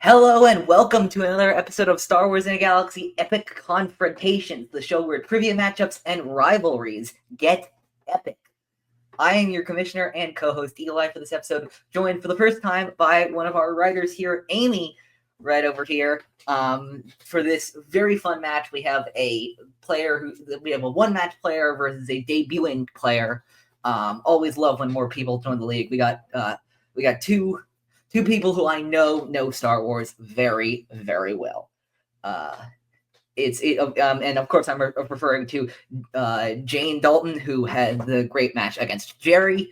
Hello and welcome to another episode of Star Wars in a Galaxy Epic Confrontations, the show where trivia matchups and rivalries get epic. I am your commissioner and co-host Eli for this episode, joined for the first time by one of our writers here, Amy, right over here. For this very fun match, we have a one-match player versus a debuting player. Always love when more people join the league. We got two people who I know Star Wars very, very well. And of course I'm referring to Jane Dalton, who had the great match against Jerry,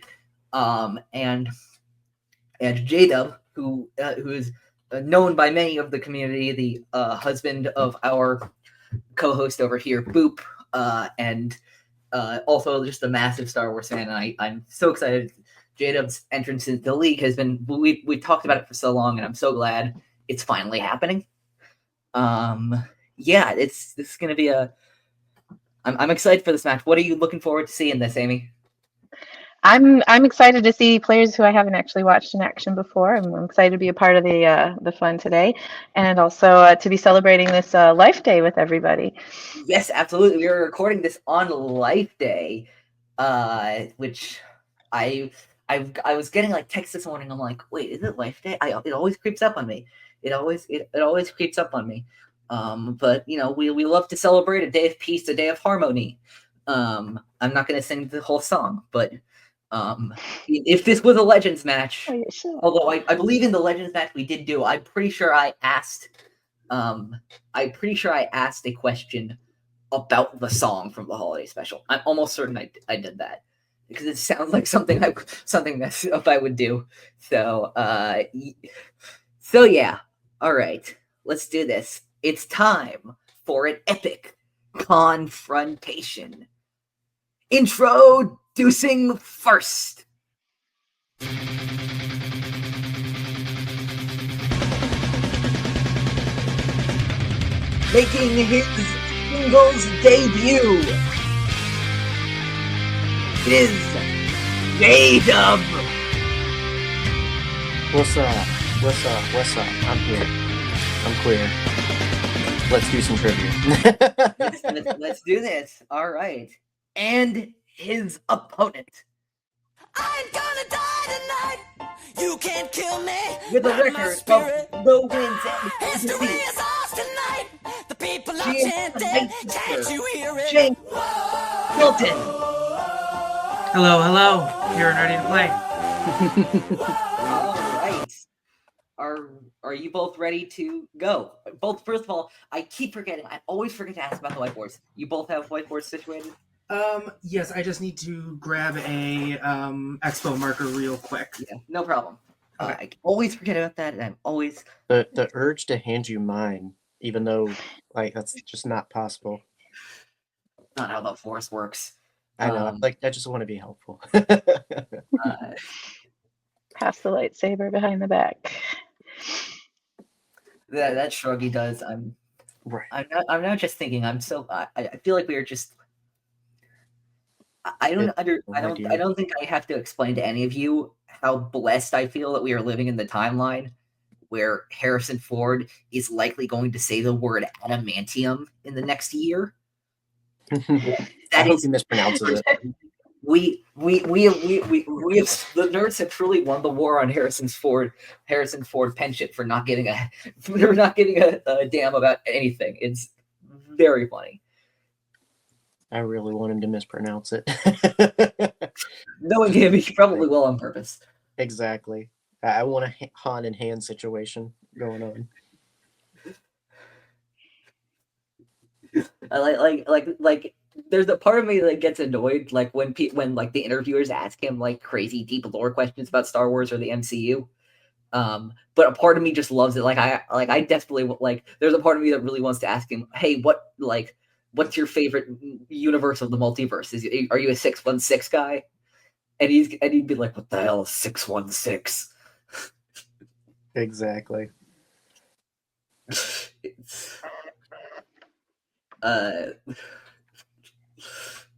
and JDUB, who is known by many of the community, the husband of our co-host over here, Boop, and also just a massive Star Wars fan. And I'm so excited. JDUB's entrance into the league has been, we talked about it for so long, and I'm so glad it's finally happening. Yeah, this is going to be I'm excited for this match. What are you looking forward to seeing this, Amy? I'm excited to see players who I haven't actually watched in action before. I'm excited to be a part of the fun today, and also to be celebrating this Life Day with everybody. Yes, absolutely. We are recording this on Life Day, which I was getting like texts this morning. I'm like, wait, is it Life Day? It always creeps up on me. It always creeps up on me. But you know, we love to celebrate a day of peace, a day of harmony. I'm not going to sing the whole song, but if this was a Legends match, although I believe in the Legends match we did do, I'm pretty sure I asked a question about the song from the holiday special. I'm almost certain I did that because it sounds like something that I would do. So yeah. All right, let's do this. It's time for an epic confrontation. Introducing first. Making his singles debut is JDUB. What's up? I'm here. I'm queer. Let's do some trivia. Let's do this. All right. And his opponent. I ain't gonna die tonight. You can't kill me. With a record of no wins and history is ours tonight. The people are chanting. Can't you hear it? Jane Dalton. Hello. Here and ready to play. All right. Are you both ready to go? Both. First of all, I keep forgetting. I always forget to ask about the whiteboards. You both have whiteboards situated? Yes, I just need to grab a expo marker real quick. Yeah, no problem. I always forget about that, and I'm always the urge to hand you mine, even though that's just not possible. Not how the Force works. I know. I just want to be helpful. Pass the lightsaber behind the back. That shrug he does. I'm not just thinking. I feel like we are just. I don't think I have to explain to any of you how blessed I feel that we are living in the timeline where Harrison Ford is likely going to say the word adamantium in the next year. I hope he mispronounces it. The nerds have truly won the war on Harrison Ford penchant for not giving a damn about anything. It's very funny. I really want him to mispronounce it. Knowing him, he probably will on purpose. Exactly. I want a Han and Han situation going on. Like there's a part of me that gets annoyed when like the interviewers ask him like crazy deep lore questions about Star Wars or the MCU. But a part of me just loves it. I desperately there's a part of me that really wants to ask him, hey, what's your favorite universe of the multiverse? Are you a 616 guy? And he'd be like, what the hell is 616? Exactly.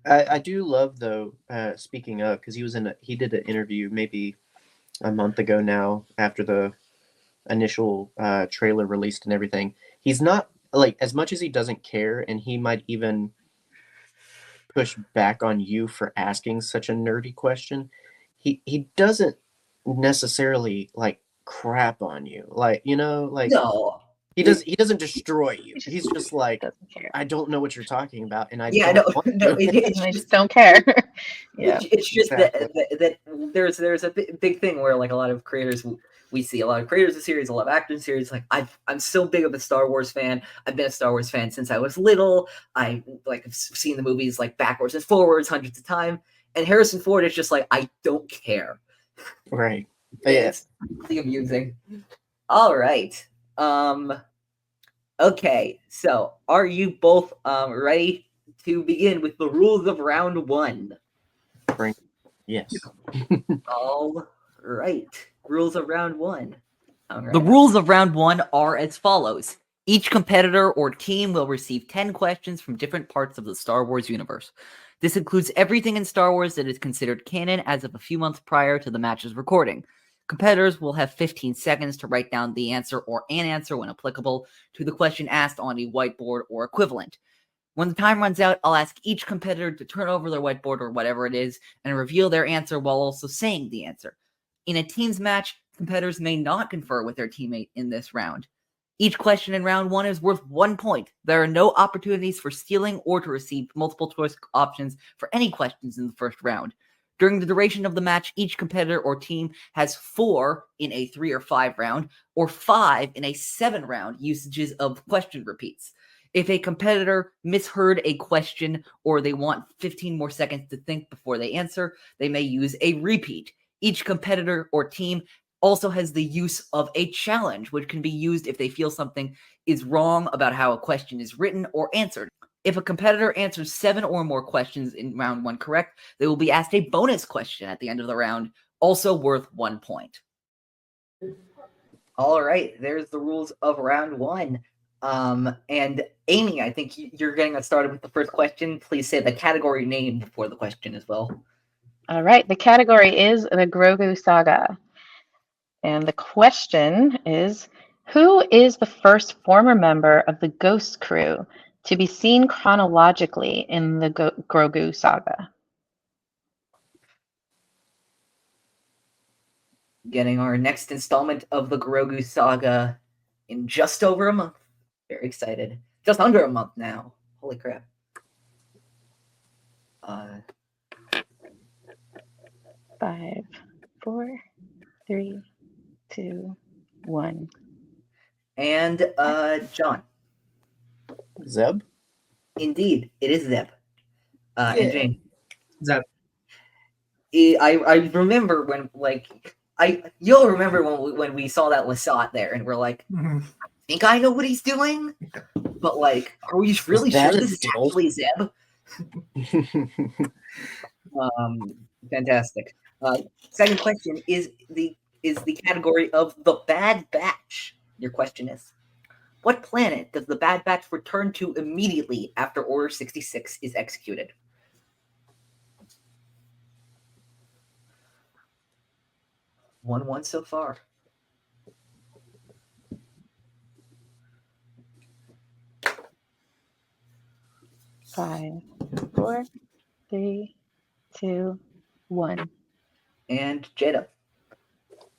I do love though. Speaking of, because he did an interview maybe a month ago now after the initial trailer released and everything, he's not like, as much as he doesn't care, and he might even push back on you for asking such a nerdy question, he doesn't necessarily like crap on you, like, you know, like No. he doesn't destroy you. He He's just like, doesn't care. I don't know what you're talking about, and I Yeah, don't no, want no, to. it's And I just just don't care. Yeah. it's just Exactly. that there's a big thing where like a lot of creators, we see a lot of creators of series, a lot of actors in series. Like I'm so big of a Star Wars fan. I've been a Star Wars fan since I was little. I like have seen the movies like backwards and forwards hundreds of times. And Harrison Ford is just like, I don't care. Right. Yeah. It's really amusing. All right. Okay. So are you both ready to begin with the rules of round one? Yes. All right. Rules of round one. All The right. rules of round one are as follows. Each competitor or team will receive 10 questions from different parts of the Star Wars universe. This includes everything in Star Wars that is considered canon as of a few months prior to the match's recording. Competitors will have 15 seconds to write down the answer or an answer when applicable to the question asked on a whiteboard or equivalent. When the time runs out, I'll ask each competitor to turn over their whiteboard or whatever it is and reveal their answer while also saying the answer. In a team's match, competitors may not confer with their teammate in this round. Each question in round one is worth 1 point. There are no opportunities for stealing or to receive multiple choice options for any questions in the first round. During the duration of the match, each competitor or team has 4 in a 3 or 5 round, or 5 in a 7 round usages of question repeats. If a competitor misheard a question or they want 15 more seconds to think before they answer, they may use a repeat. Each competitor or team also has the use of a challenge, which can be used if they feel something is wrong about how a question is written or answered. If a competitor answers 7 or more questions in round 1 correct, they will be asked a bonus question at the end of the round, also worth 1 point. All right. There's the rules of round one. And Amy, I think you're getting us started with the first question. Please say the category name before the question as well. All right. The category is the Grogu saga. And the question is, who is the first former member of the Ghost Crew to be seen chronologically in the Grogu saga? Getting our next installment of the Grogu saga in just over a month. Very excited. Just under a month now. Holy crap. 5, 4, 3, 2, 1. And John. Zeb? Indeed, it is Zeb. And Jane. Zeb. I remember when you'll remember when we saw that Lasat there and we're like, Mhm. I think I know what he's doing, but like, are we really that sure a this is deal? actually Zeb? Fantastic. Second question is the category of the Bad Batch. Your question is, what planet does the Bad Batch return to immediately after Order 66 is executed? One so far. 5, 4, 3, 2, 1. And Jada.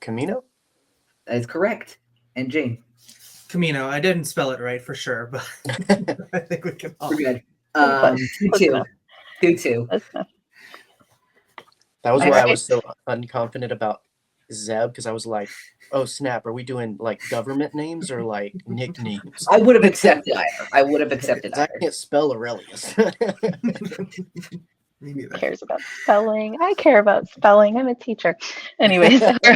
Camino? That is correct. And Jane. Camino. I didn't spell it right for sure, but I think we can all. We're good. Close 2-2. enough. 2-2. That's enough. That was All why I right. was so unconfident about Zeb, because I was like, oh snap, are we doing like government names or like nicknames? I would have accepted either. I would have accepted 'Cause I either. can't spell Aurelius. Me neither. Who cares about spelling? I care about spelling. I'm a teacher. Anyways. Yes, All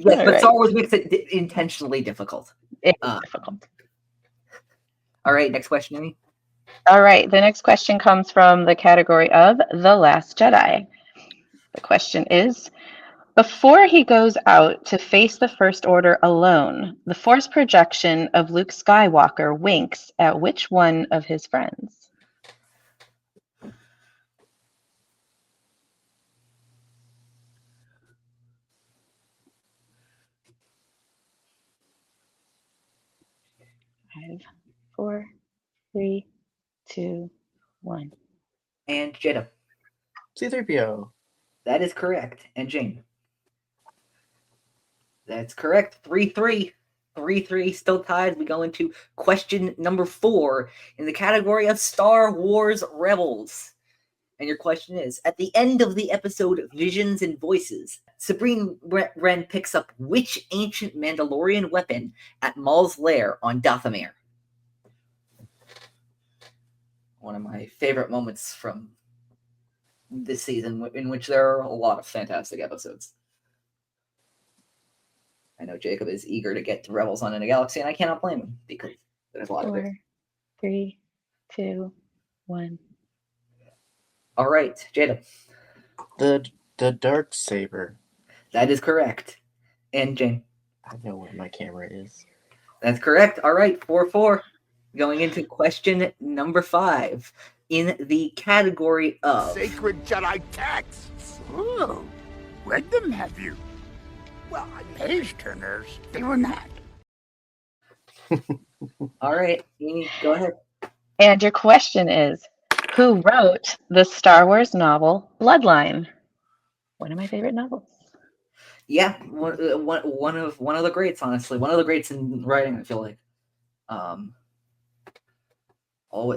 but right. Star Wars makes it intentionally difficult. It's Uh, difficult. All right, next question, Amy. All right. The next question comes from the category of The Last Jedi. The question is, before he goes out to face the First Order alone, the Force projection of Luke Skywalker winks at which one of his friends? 5, 4, 3, 2, 1. And JDUB. C-3PO. That is correct. And Jane. That's correct. 3-3. 3-3, still tied. We go into question number 4 in the category of Star Wars Rebels. And your question is, at the end of the episode Visions and Voices, Sabrine Wren picks up which ancient Mandalorian weapon at Maul's lair on Dathomir? One of my favorite moments from this season, in which there are a lot of fantastic episodes. I know Jacob is eager to get to Rebels on In a Galaxy, and I cannot blame him, because there's a lot of it. 4, 3, 2, 1. All right, Jada. The dark saber. That is correct. And Jane. I know where my camera is. That's correct. All right, 4-4. Going into question number 5 in the category of Sacred Jedi texts. Ooh, read them, have you? Well, page turners, they were not. All right, Amy, go ahead. And your question is, who wrote the Star Wars novel Bloodline? One of my favorite novels. Yeah, one of the greats, honestly. One of the greats in writing, I feel like.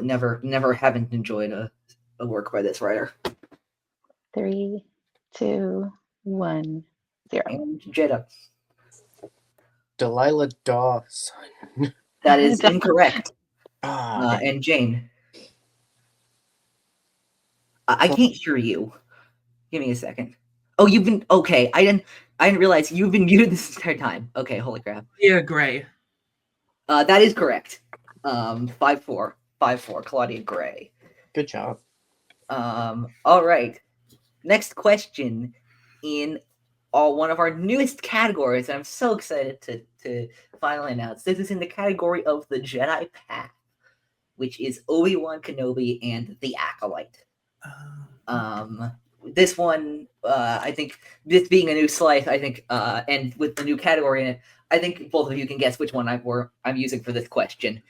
Never haven't enjoyed a work by this writer. 3, 2, 1, 0. And Jada. Delilah Dawson. That is incorrect. Ah, And Jane. I can't hear you. Give me a second. Oh, you've been okay. I didn't realize you've been muted this entire time. Okay, holy crap. Yeah, Gray. That is correct. 5-4. 5-4. Claudia Gray. good job. All right. Next question in one of our newest categories. I'm so excited to finally announce. This is in the category of the Jedi Path, which is Obi-Wan Kenobi and the Acolyte. This one, I think, this being a new slice, I think, and with the new category in it, I think both of you can guess which one I'm using for this question.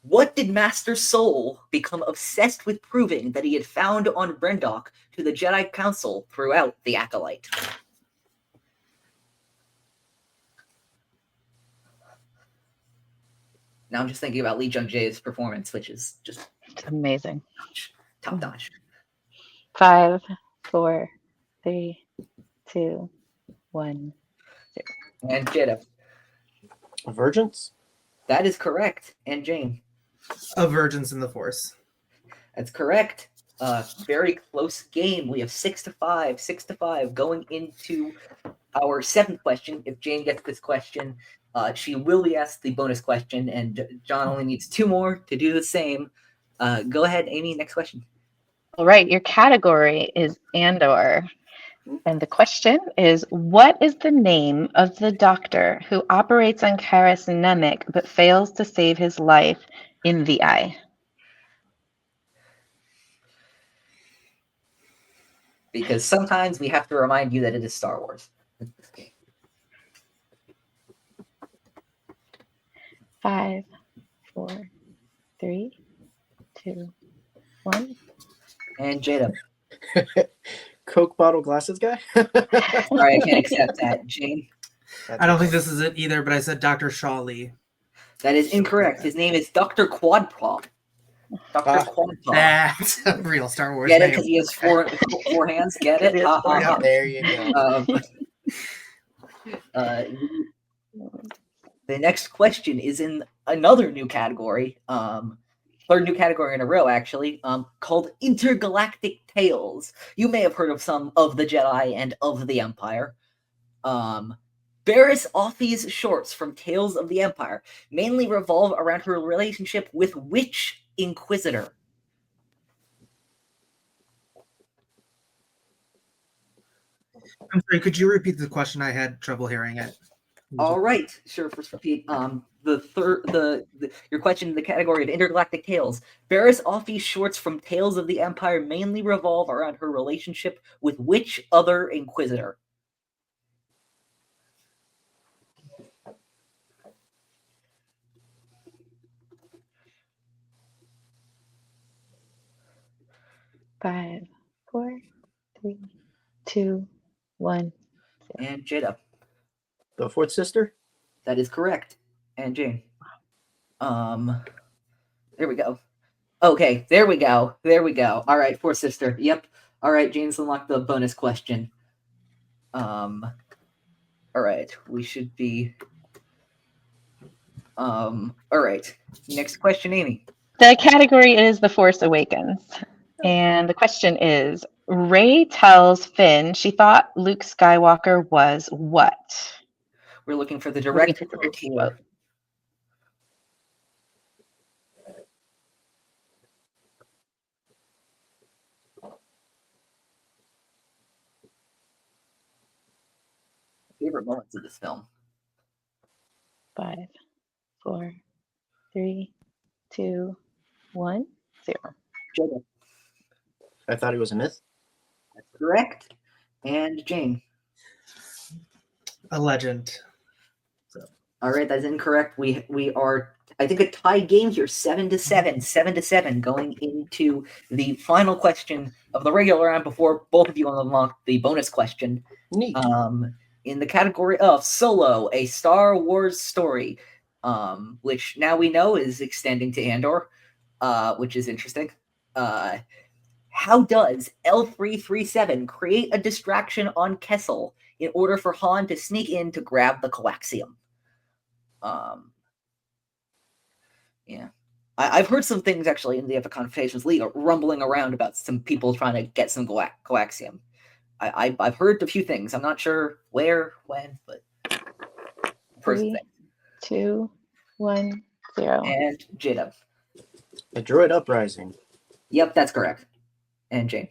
What did Master Soul become obsessed with proving that he had found on Brendok to the Jedi Council throughout the Acolyte? Now I'm just thinking about Lee Jung-jae's performance, which is just It's amazing. top notch. 5, 4, 3, 2, 1. And Jada. Virgins? That is correct. And Jane. A Virgins in the Force. That's correct. Very close game. We have 6-5, 6-5 going into our 7th question. If Jane gets this question, she will be asked the bonus question, and John only needs 2 more to do the same. Go ahead, Amy. Next question. All right, your category is Andor. And the question is, what is the name of the doctor who operates on Karis Nemik but fails to save his life in the Eye? Because sometimes we have to remind you that it is Star Wars. 5, 4, 3, 2, 1. And Jada. Coke bottle glasses guy? Sorry, I can't accept that. Jane. I don't think this is it either, but I said Dr. Shawley. That is incorrect. His name is Dr. Quadpaw. Dr. Quadpaw. That's a real Star Wars Get it? name. Because he has four hands. Get it? Yeah, there you go. The next question is in another new category. Third new category in a row, actually, called Intergalactic Tales. You may have heard of some of the Jedi and of the Empire. Barriss Offee's shorts from Tales of the Empire mainly revolve around her relationship with which Inquisitor? I'm sorry, could you repeat the question? I had trouble hearing it. All right, sure. First repeat. Your question in the category of Intergalactic Tales. Barriss Offee's shorts from Tales of the Empire mainly revolve around her relationship with which other Inquisitor? 5, 4, 3, 2, 1. And JDUB. The fourth sister? That is correct. And Jane. There we go. Okay, there we go. There we go. All right, fourth sister. Yep. All right, Jane's unlocked the bonus question. All right, we should be. All right. Next question, Amy. The category is The Force Awakens. And the question is, Rey tells Finn she thought Luke Skywalker was what? We're looking for the director or team vote. Favorite moments of this film. 5, 4, 3, 2, 1, 0. JDUB. I thought he was a myth. That's correct. And Jane. A legend. All right, that's incorrect. We are, I think, a tie game here, 7-7, 7-7, going into the final question of the regular round before both of you unlock the bonus question. Neat. In the category of Solo, a Star Wars story, which now we know is extending to Andor, which is interesting. How does L337 create a distraction on Kessel in order for Han to sneak in to grab the coaxium? Yeah. I've heard some things actually in the Epic Confrontations League rumbling around about some people trying to get some coaxium. I've heard a few things. I'm not sure where, when, but first 3, thing. 2, 1, 0. And JDUB. A droid uprising. Yep, that's correct. And Jane.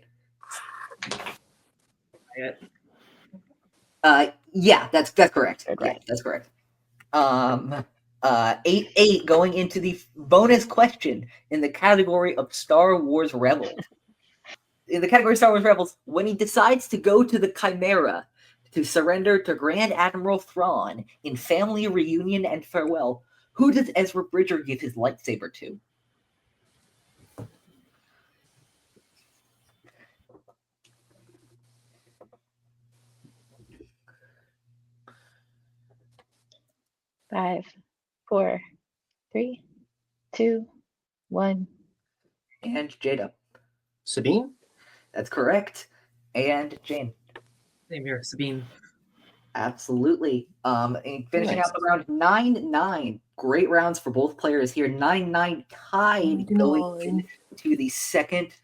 Yeah, that's correct. Good, Yeah, right. that's correct. 8-8 going into the bonus question in the category of Star Wars Rebels. In the category of Star Wars Rebels, when he decides to go to the Chimera to surrender to Grand Admiral Thrawn in family reunion and farewell, who does Ezra Bridger give his lightsaber to? Five, 4, 3, 2, 1. And Jada. Sabine? That's correct. And Jane. Same here, Sabine. Absolutely. And finishing Nice. out the round 9-9. Great rounds for both players here. 9-9 tied going into the second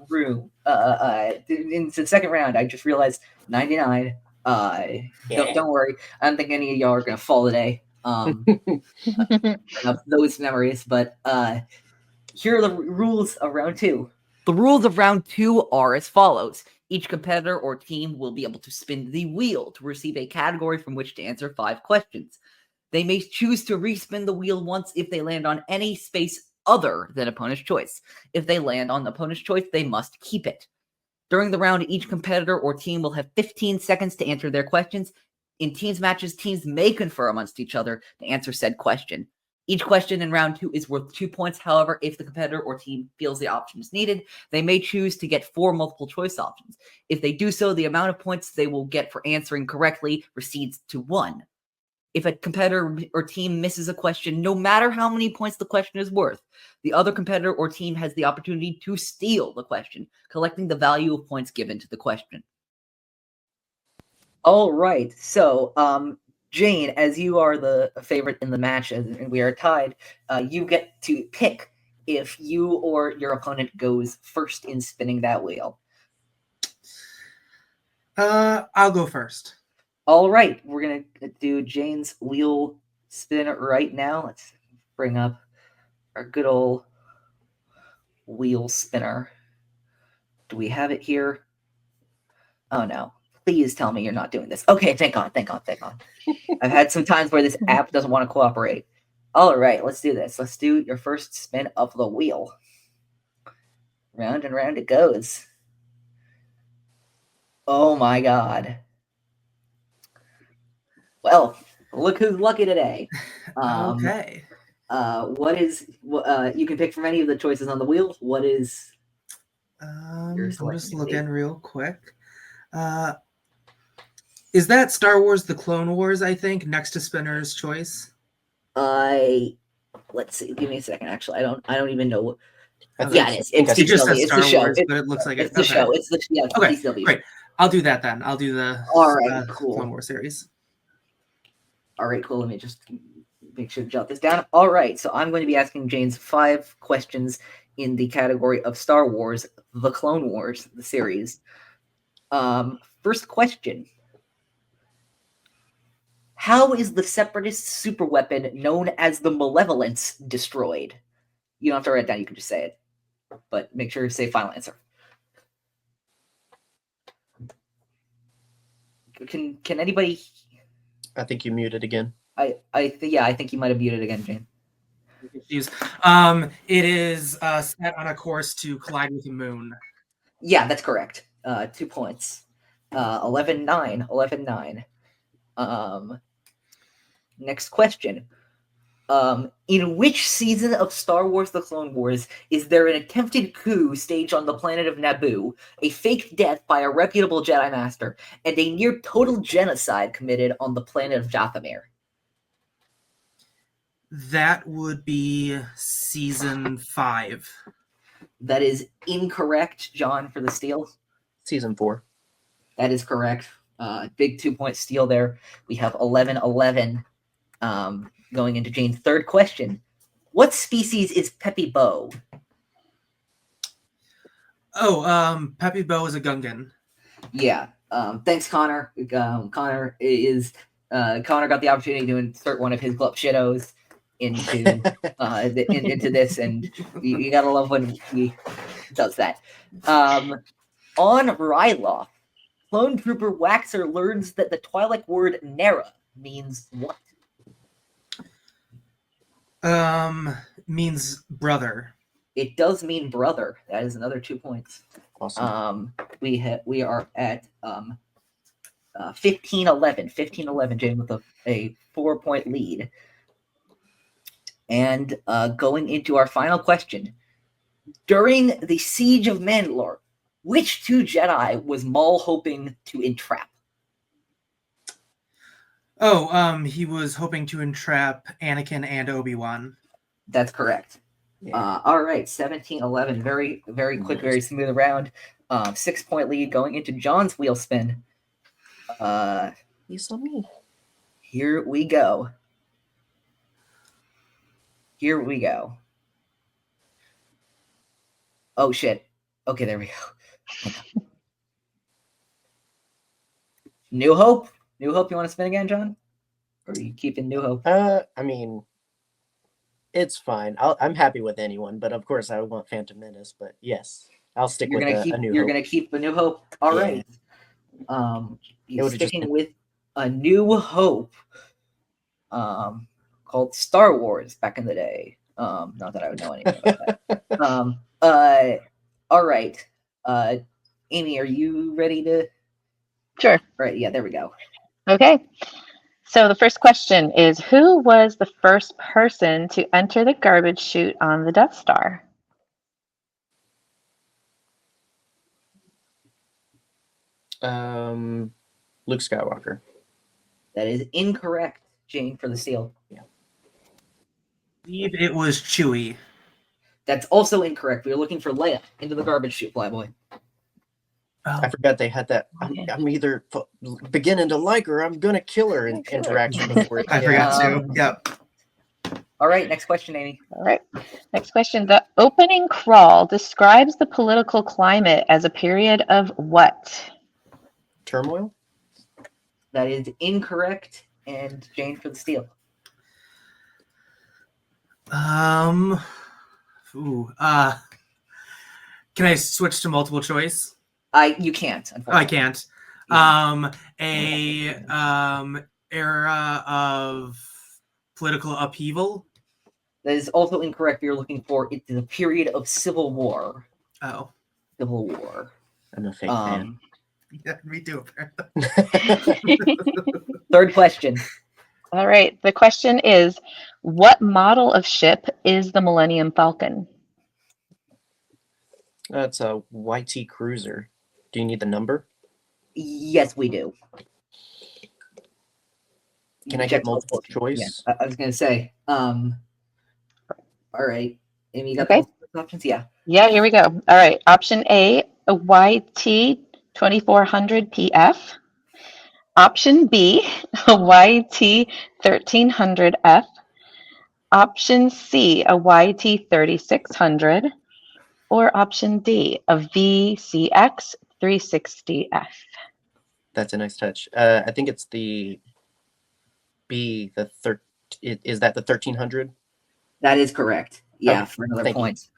room. In the second round, I just realized 99. Don't worry. I don't think any of y'all are gonna fall today. Those memories, but here are the rules of round 2. The rules of round 2 are as follows. Each competitor or team will be able to spin the wheel to receive a category from which to answer 5 questions. They may choose to respin the wheel once if they land on any space other than opponent's choice. If they land on the opponent's choice, they must keep it. During the round, each competitor or team will have 15 seconds to answer their questions. In teams matches, teams may confer amongst each other to answer said question. Each question in round 2 is worth 2 points. However, if the competitor or team feels the option is needed, they may choose to get 4 multiple choice options. If they do so, the amount of points they will get for answering correctly recedes to 1. If a competitor or team misses a question, no matter how many points the question is worth, the other competitor or team has the opportunity to steal the question, collecting the value of points given to the question. All right. So, Jane, as you are the favorite in the match and we are tied, you get to pick if you or your opponent goes first in spinning that wheel. I'll go first. All right. We're going to do Jane's wheel spin right now. Let's bring up our good old wheel spinner. Do we have it here? Oh, no. Please tell me you're not doing this. Okay, thank God. I've had some times where this app doesn't want to cooperate. All right, let's do this. Let's do your first spin of the wheel. Round and round it goes. Oh my God. Well, look who's lucky today. Okay. What is you can pick from any of the choices on the wheel. What is I'm just looking real quick. Is that Star Wars: The Clone Wars? I think next to Spinner's Choice. Let's see. Give me a second. Actually, I don't even know what. Okay. Yeah, it is. It's It just CW. says It's Star the show. Wars, but it looks like It's the show. It's the Okay, CW. great. I'll do that then. I'll do the Cool. Clone Wars series. All right, cool. Let me just make sure to jot this down. All right, so I'm going to be asking James 5 questions in the category of Star Wars: The Clone Wars, the series. First question. How is the Separatist superweapon known as the Malevolence destroyed? You don't have to write it down, you can just say it. But make sure to say final answer. Can anybody... I think you muted again. I think you might have muted again, Jane. It is set on a course to collide with the moon. Yeah, that's correct. 2 points. 11-9. 11-9. Next question. In which season of Star Wars: The Clone Wars is there an attempted coup staged on the planet of Naboo, a fake death by a reputable Jedi Master, and a near total genocide committed on the planet of Dathomir? That would be season 5. That is incorrect, John, for the steal. Season 4. That is correct. Big 2-point steal there. We have 11-11. Going into Jane's third question. What species is Peppy Bow? Peppy Bow is a Gungan. Yeah. Thanks, Connor. Connor got the opportunity to insert one of his glup shittos into into this, and you gotta love when he does that. On Ryloth, Clone Trooper Waxer learns that the Twi'lek word Nera means what? Means brother. It does mean brother. That is another 2 points. Awesome. We are at 15-11. 15-11, Jane, with a 4-point lead. And going into our final question. During the Siege of Mandalore, which 2 Jedi was Maul hoping to entrap? He was hoping to entrap Anakin and Obi-Wan. That's correct. Yeah. All right, 17-11. Very, very quick, very smooth round. 6-point lead going into John's wheel spin. You saw me. Here we go. Here we go. Oh, shit. Okay, there we go. New Hope? New Hope, you want to spin again, John? Or are you keeping New Hope? I mean, it's fine. I'm happy with anyone, but of course I want Phantom Menace. But yes, I'll stick with a New Hope. You're gonna keep the New Hope. All right. You're sticking with a New Hope. Called Star Wars back in the day. Not that I would know anything about that. All right. Amy, are you ready to? Sure. All right. Yeah. There we go. Okay. So the first question is, who was the first person to enter the garbage chute on the Death Star? Luke Skywalker. That is incorrect, Jane, for the seal. Yeah. I believe it was Chewie. That's also incorrect. We were looking for Leia into the garbage chute, Flyboy. I forgot they had that. I'm either beginning to like her, I'm gonna kill her interaction before. I forgot to. Yep. All right, next question, Amy. All right. Next question. The opening crawl describes the political climate as a period of what? Turmoil. That is incorrect, and Jane for the steal. Can I switch to multiple choice? You can't. I can't. Yeah. Era of political upheaval. That is also incorrect. You're looking for it's the period of civil war. Oh, Civil War. I'm a fake fan. Yeah, me too. Apparently. Third question. All right. The question is, what model of ship is the Millennium Falcon? That's a YT Cruiser. Do you need the number? Yes, we do. Can I get multiple choice? Yeah, I was gonna say. All right, Amy, you got Okay. the multiple options? Yeah. Yeah, here we go. All right. Option A, a YT 2400 PF. Option B, a YT 1300F. Option C, a YT 3600. Or option D, a VCX 360F. That's a nice touch. I think it's the B. Is that the 1300? That is correct. Yeah, Okay, for another thank you. point.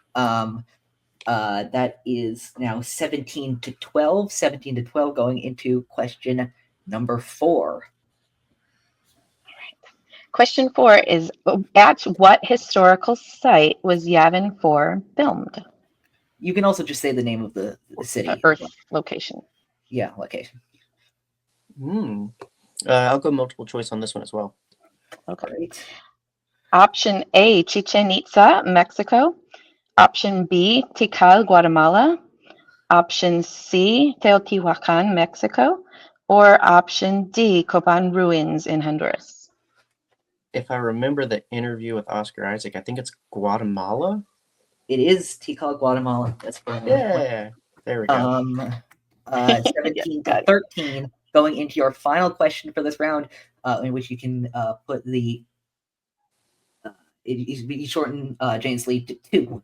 That is now 17 to 12. 17 to 12 going into question number 4. Question 4 is, at what historical site was Yavin 4 filmed? You can also just say the name of the city. Earth location. Yeah, location. I'll go multiple choice on this one as well. Okay. Great. Option A, Chichen Itza, Mexico. Option B, Tikal, Guatemala. Option C, Teotihuacan, Mexico. Or option D, Copan Ruins in Honduras. If I remember the interview with Oscar Isaac, I think it's Guatemala. It is Tikal, Guatemala. That's for Yeah, there we go. 17 to 13 going into your final question for this round, in which you can put the you shorten Jane's lead to 2.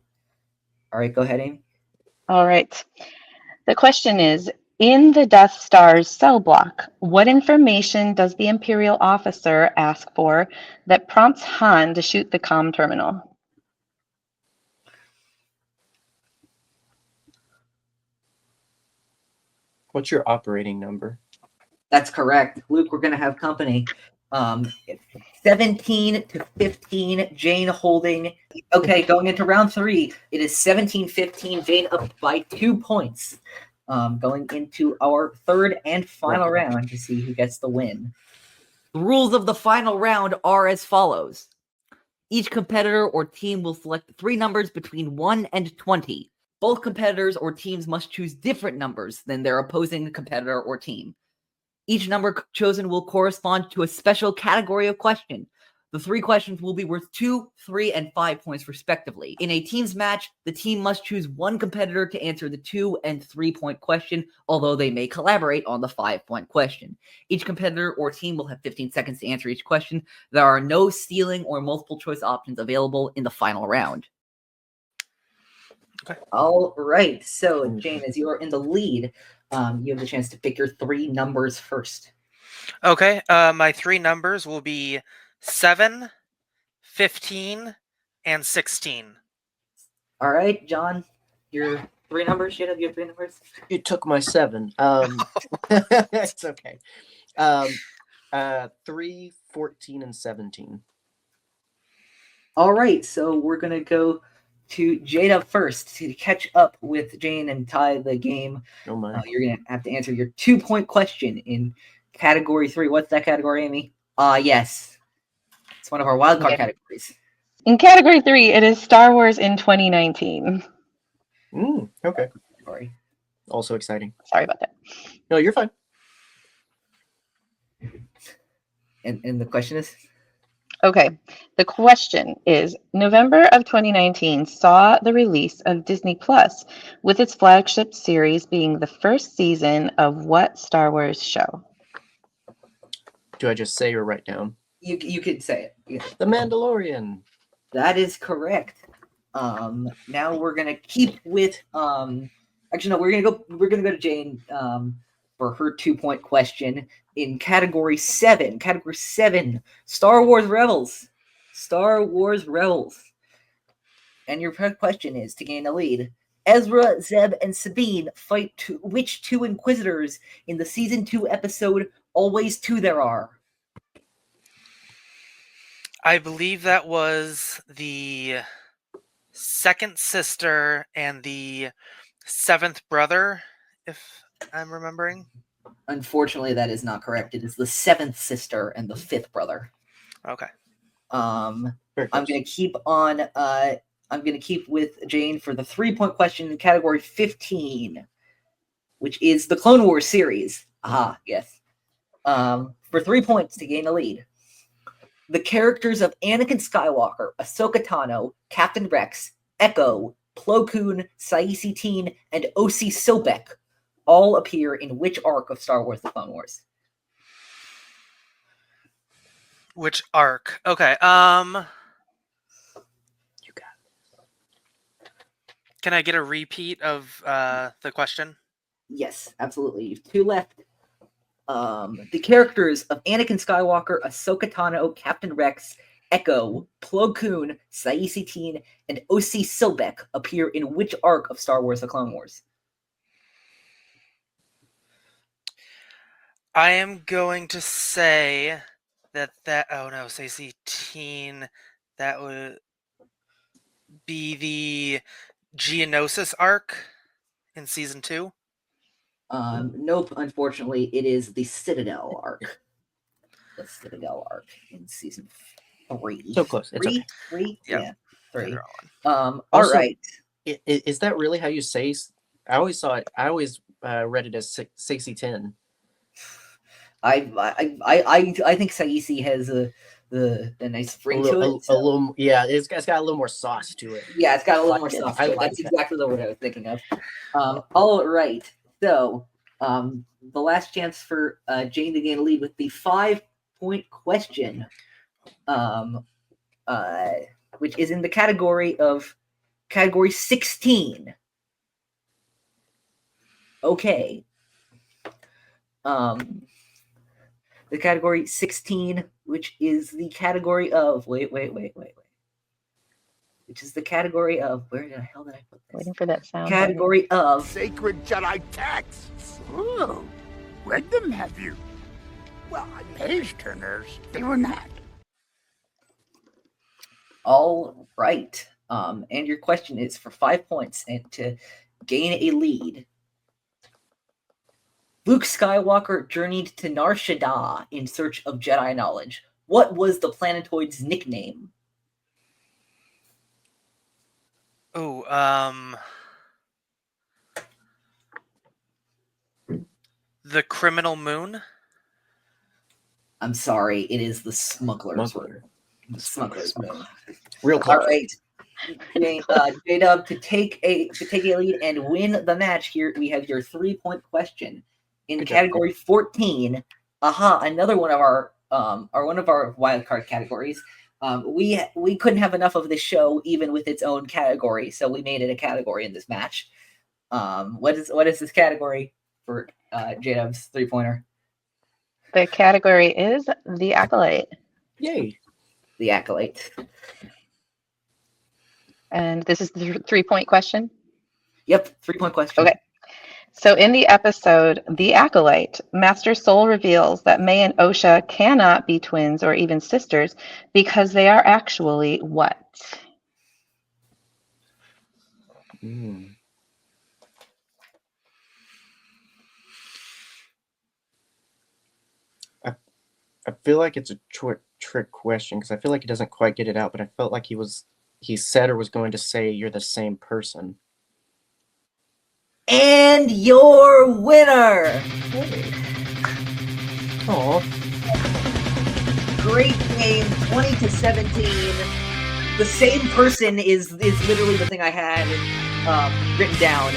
All right, go ahead, Amy. All right. The question is, in the Death Star's cell block, what information does the Imperial officer ask for that prompts Han to shoot the comm terminal? What's your operating number? That's correct. Luke, we're going to have company. 17 to 15, Jane holding. Okay, going into round 3, it is 17-15, Jane up by 2 points. Going into our third and final round to see who gets the win. The rules of the final round are as follows. Each competitor or team will select 3 numbers between 1 and 20. Both competitors or teams must choose different numbers than their opposing competitor or team. Each number chosen will correspond to a special category of question. The 3 questions will be worth 2, 3, and 5 points respectively. In a team's match, the team must choose one competitor to answer the 2 and 3 point question, although they may collaborate on the 5 point question. Each competitor or team will have 15 seconds to answer each question. There are no stealing or multiple choice options available in the final round. Okay. All right. So, Jane, as you are in the lead, you have the chance to pick your 3 numbers first. Okay. My 3 numbers will be 7, 15, and 16. All right, John, your 3 numbers. You have your 3 numbers. You took my 7. It's okay. 3, 14, and 17. All right, so we're gonna go to Jada first to catch up with Jane and tie the game. Oh my. You're gonna have to answer your 2-point question in category 3. What's that category, Amy? Yes, it's one of our wildcard categories. In category 3, it is Star Wars in 2019. Okay. Sorry. Also exciting. Sorry about that. No, you're fine. And the question is? Okay, the question is, November of 2019 saw the release of Disney Plus, with its flagship series being the first season of what Star Wars show? Do I just say or write down? You could say it. Yeah. The Mandalorian. That is correct. Now we're gonna keep with actually no, we're gonna go to Jane for her 2-point question in category 7. Category 7, Star Wars Rebels. Star Wars Rebels. And your question is, to gain the lead, Ezra, Zeb, and Sabine fight which 2 Inquisitors in the season 2 episode Always 2 There Are? I believe that was the second sister and the 7th brother, if I'm remembering. Unfortunately, that is not correct. It is the 7th sister and the 5th brother. Okay. I'm going to keep on I'm going to keep with Jane for the 3-point question in category 15, which is the Clone Wars series. Aha, yes. For 3 points to gain the lead. The characters of Anakin Skywalker, Ahsoka Tano, Captain Rex, Echo, Plo Koon, Saisi Teen, and O.C. Sobek all appear in which arc of Star Wars: The Clone Wars? Which arc? Okay. You got it. Can I get a repeat of the question? Yes, absolutely. You've 2 left. The characters of Anakin Skywalker, Ahsoka Tano, Captain Rex, Echo, Plo Koon, Saisi Teen, and O.C. Sobek appear in which arc of Star Wars: The Clone Wars? I am going to say that oh no, Saisi Teen, that would be the Geonosis arc in season 2. Nope, unfortunately, it is the Citadel arc. The Citadel arc in season 3. So close. It's okay. 3? Yep. Yeah, 3. Yeah, they're all on. All Also, right. Is that really how you say? I always saw it. I always read it as Saisi 10. I think Saisi has a nice ring to it. A little, yeah. It's got a little more sauce to it. Yeah, it's got a little more Like it. stuff. I To it. like That's that. exactly the word I was thinking of. All right. So, the last chance for Jane to gain a lead with the 5-point question, which is in the category 16. Okay. The category 16, which is the category of which is the category of where the hell did I put this? Waiting for that sound. Category of Sacred Jedi texts. Ooh, read them, have you? Well, page turners, they were not. all right. And your question is for 5 points and to gain a lead. Luke Skywalker journeyed to Nar Shaddaa in search of Jedi knowledge. What was the planetoid's nickname? Oh, the Criminal Moon. I'm sorry, it is the Smuggler's Smuggler. Moon. The Smuggler's Moon. Real close. All right. JDUB, to take a lead and win the match here, we have your 3-point question. In Good job. category 14, another one of our wildcard categories. We couldn't have enough of this show even with its own category, so we made it a category in this match. What is this category for JDUB's 3-pointer? The category is the Acolyte. Yay. The Acolyte. And this is the 3-point question. Yep, 3-point question. Okay. So in the episode, The Acolyte, Master Soul reveals that May and Osha cannot be twins or even sisters because they are actually what? I feel like it's a trick question because I feel like he doesn't quite get it out, but I felt like he said or was going to say you're the same person. And your winner! Oh, Great game, 20-17. The same person is literally the thing I had written down.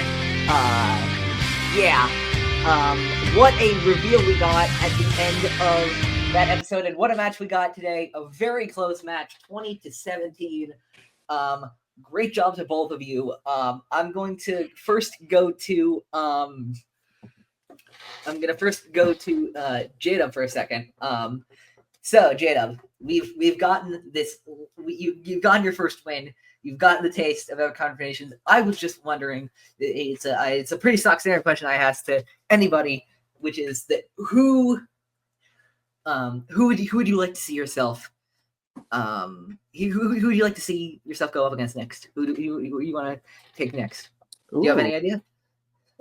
What a reveal we got at the end of that episode, and what a match we got today. A very close match, 20-17. Great job to both of you. I'm going to first go to JDUB for a second. So JDUB, we've gotten this. You've gotten your first win. You've gotten the taste of our confrontations. I was just wondering. It's a pretty stock standard question I ask to anybody, which is that who would you like to see yourself? Who would you like to see yourself go up against next? Who you want to take next? Do you have any idea?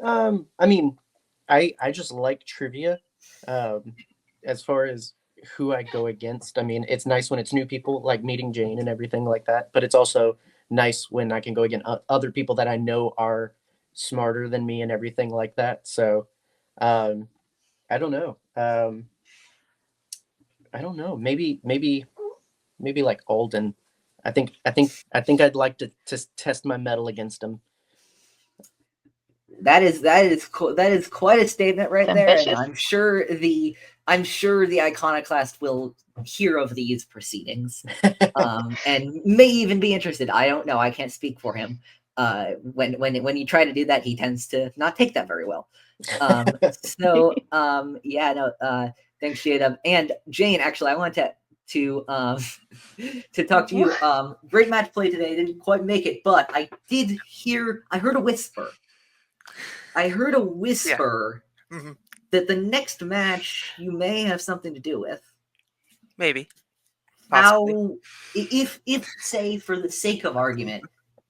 I mean, I just like trivia. As far as who I go against, I mean, it's nice when it's new people, like meeting Jane and everything like that. But it's also nice when I can go against other people that I know are smarter than me and everything like that. So I don't know. I don't know. Maybe like Alden. I think I'd like to test my mettle against him. That is quite a statement right It's there, ambitious. and I'm sure the Iconoclast will hear of these proceedings, and may even be interested. I don't know. I can't speak for him. When you try to do that, he tends to not take that very well. So yeah, no. Thanks, JDUB and Jane. Actually, I wanted to talk to you. Great match play today. Didn't quite make it, but I heard a whisper. Mhm. That the next match you may have something to do with. Maybe. Possibly. If say for the sake of argument,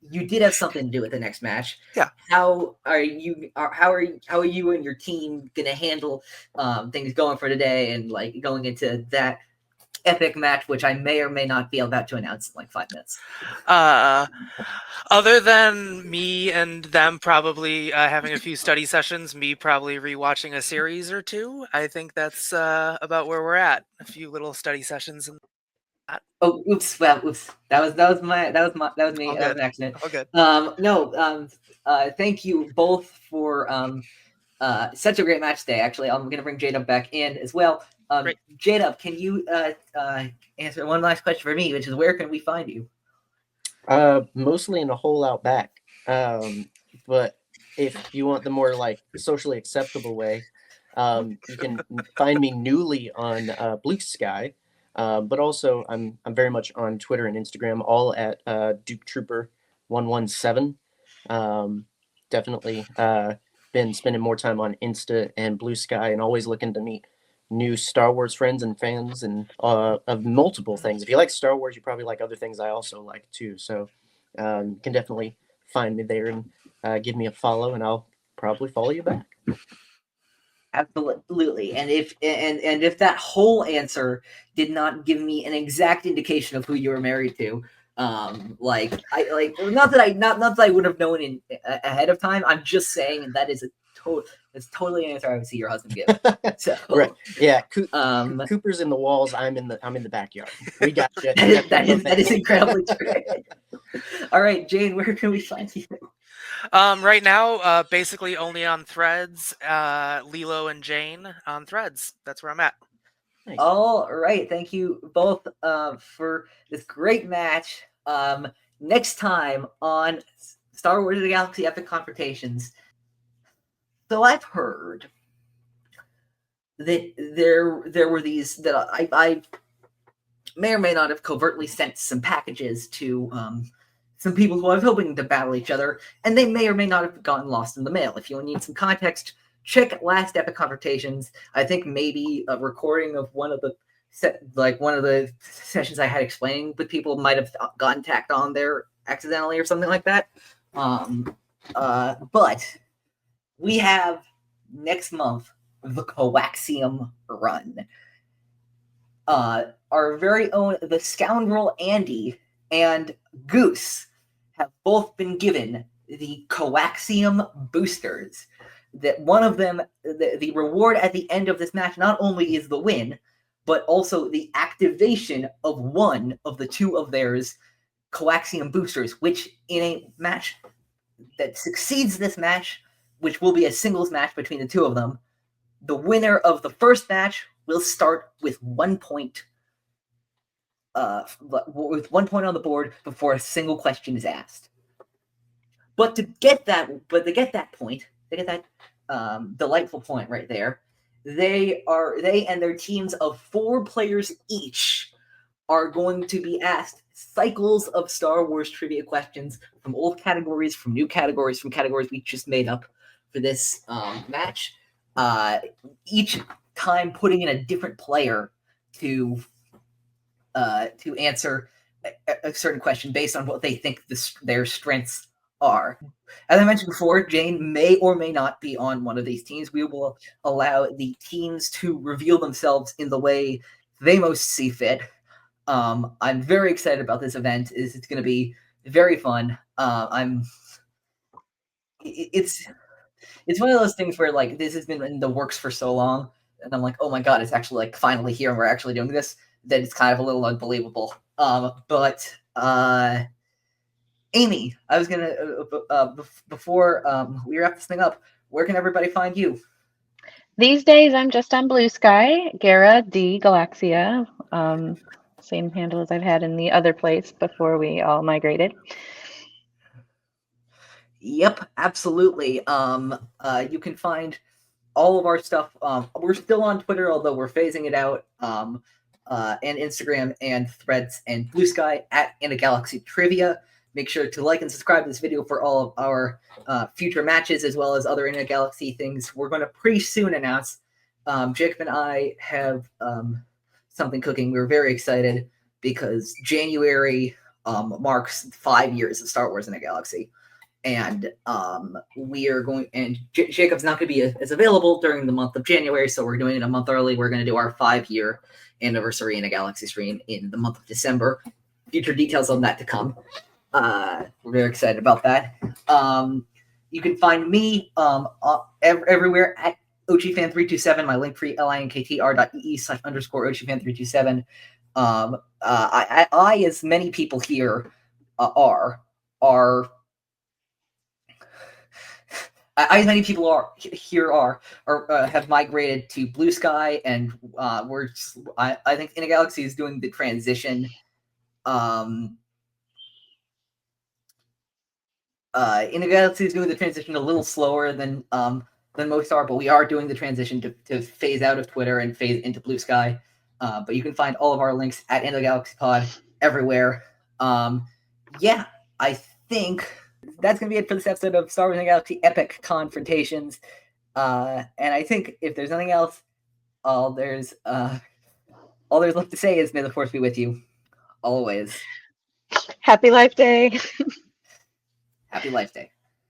you did have something to do with the next match. Yeah. How are you and your team gonna handle things going for today and like going into that epic match, which I may or may not be about to announce in like 5 minutes? Other than me and them probably having a few study sessions, me probably rewatching a series or two, I think that's about where we're at. A few little study sessions. And oh, oops! Well, oops. That was me. All That was good. an accident. All good. No. Thank you both for such a great match today. Actually, I'm gonna bring JDUB back in as well. Great. JDUB, can you answer one last question for me, which is where can we find you? Mostly in a hole out back. But if you want the more like socially acceptable way, you can find me newly on BlueSky. But also I'm very much on Twitter and Instagram, all at Duke Trooper 117. Definitely been spending more time on Insta and BlueSky, and always looking to meet new Star Wars friends and fans, and of multiple things. If you like Star Wars, you probably like other things I also like too. So you can definitely find me there and give me a follow, and I'll probably follow you back. Absolutely. And if that whole answer did not give me an exact indication of who you were married to, not that I would have known ahead of time. I'm just saying that is it's totally an answer I would see your husband give. So right, yeah. Cooper's in the walls. I'm in the backyard. We got you. that is incredibly true. All right, Jane, where can we find you? Right now, basically only on Threads. Lilo and Jane on Threads. That's where I'm at. Nice. All right, thank you both for this great match. Next time on Star Wars: A Galaxy Epic Confrontations. So I've heard that there were these that I may or may not have covertly sent some packages to some people who I was hoping to battle each other, and they may or may not have gotten lost in the mail. If you need some context, check last Epic Confrontations. I think maybe a recording of one of the sessions I had explaining with people might have gotten tacked on there accidentally or something like that. But we have next month the Coaxium run. Our very own the Scoundrel Andy and Goose have both been given the Coaxium boosters. That one of them, the reward at the end of this match, not only is the win, but also the activation of one of the two of theirs Coaxium boosters, which in a match that succeeds this match, which will be a singles match between the two of them, the winner of the first match will start with 1 point. With 1 point on the board before a single question is asked. But to get that delightful point right there, they and their teams of 4 players each are going to be asked cycles of Star Wars trivia questions from old categories, from new categories, from categories we just made up for this match. Each time putting in a different player to answer a certain question based on what they think their strengths are. As I mentioned before, Jane may or may not be on one of these teams. We will allow the teams to reveal themselves in the way they most see fit. I'm very excited about this event. It's going to be very fun. It's one of those things where like this has been in the works for so long, and I'm like, oh my god, it's actually like finally here, and we're actually doing this. That it's kind of a little unbelievable. But Amy, I was gonna before we wrap this thing up, where can everybody find you? These days, I'm just on BlueSky, Gara D Galaxia, same handle as I've had in the other place before we all migrated. Yep, absolutely. You can find all of our stuff. We're still on Twitter, although we're phasing it out. And Instagram and Threads and BlueSky at inagalaxytrivia. Make sure to like and subscribe to this video for all of our future matches, as well as other Inagalaxy things. We're going to pretty soon announce. Jacob and I have something cooking. We're very excited because January marks 5 years of Star Wars in a Galaxy. And we are going, and Jacob's not going to be as available during the month of January, so we're doing it a month early. We're going to do our 5-year anniversary in a Galaxy stream in the month of December. Future details on that to come. We're very excited about that. You can find me everywhere at OchiFan327. My link tree linktr.ee/_OchiFan327. I, as many people here are. As many people have migrated to BlueSky, and I think Inagalaxy is doing the transition. Inagalaxy is doing the transition a little slower than most are, but we are doing the transition to phase out of Twitter and phase into BlueSky. But you can find all of our links at InagaGalaxyPod everywhere. Yeah, I think that's going to be it for this episode of Star Wars and Galaxy Epic Confrontations. And I think if there's nothing else, all there's left to say is may the Force be with you always. Happy Life Day. Happy Life Day.